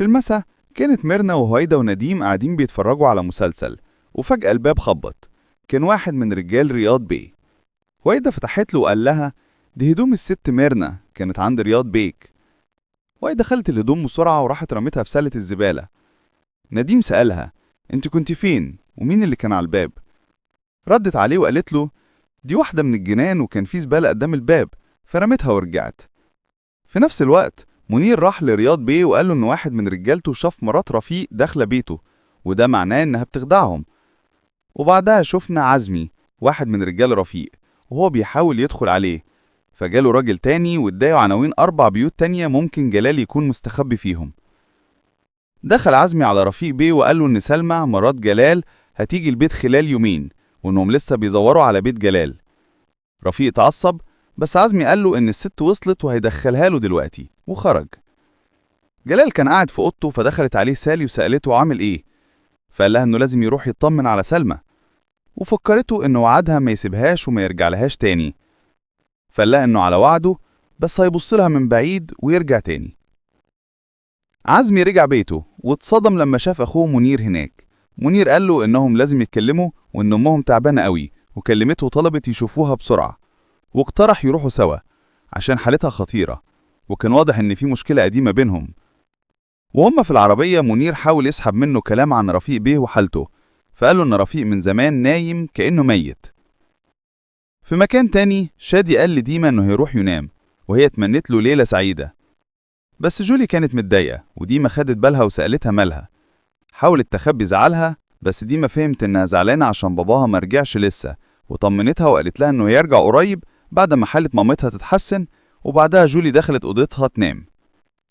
في المسا كانت ميرنا وهويدا ونديم قاعدين بيتفرجوا على مسلسل، وفجأة الباب خبط. كان واحد من رجال رياض بيه. هويدا فتحت له وقال لها: دي هدوم الست ميرنا، كانت عند رياض بيك. هويدا خلت الهدوم بسرعة وراحت رمتها في سلة الزبالة. نديم سألها: انت كنت فين؟ ومين اللي كان على الباب؟ ردت عليه وقالت له: دي واحدة من الجنان وكان في زبالة قدام الباب، فرمتها ورجعت. في نفس الوقت منير راح لرياض بيه وقال له إن واحد من رجالته شاف مرات رفيق داخلة بيته، وده معناه إنها بتخدعهم. وبعدها شفنا عزمي، واحد من رجال رفيق، وهو بيحاول يدخل عليه، فجاله راجل تاني واداله عناوين 4 بيوت تانية ممكن جلال يكون مستخبي فيهم. دخل عزمي على رفيق بيه وقال له إن سلمى مرات جلال هتيجي البيت خلال يومين، وإنهم لسه بيدوروا على بيت جلال. رفيق اتعصب، بس عزمي قال له إن الست وصلت وهيدخلها له دلوقتي، وخرج. جلال كان قاعد في اوضته، فدخلت عليه سالي وسألته عامل ايه، فقال لها انه لازم يروح يطمن على سلمى، وفكرته انه وعدها ما يسيبهاش وما يرجع لهاش تاني. فقال لها انه على وعده، بس هيبص لها من بعيد ويرجع تاني. عزمي رجع بيته واتصدم لما شاف اخوه منير هناك. منير قال له انهم لازم يتكلموا وان امهم تعبانه قوي، وكلمته وطلبت يشوفوها بسرعه، واقترح يروحوا سوا عشان حالتها خطيره، وكان واضح ان في مشكله قديمه بينهم. وهم في العربية منير حاول يسحب منه كلام عن رفيق بيه وحالته، فقال له إن رفيق من زمان نايم كأنه ميت. في مكان تاني شادي قال لديما إنه هيروح ينام، وهي تمنت له ليلة سعيدة. بس جولي كانت متضايقة، وديما خدت بالها وسألتها مالها. حاولت تخبي زعلها، بس ديما فهمت إنها زعلانة عشان باباها مرجعش لسه، وطمنتها وقالت لها إنه يرجع قريب بعد ما حالة مامتها تتحسن. وبعدها جولي دخلت أوضتها تنام.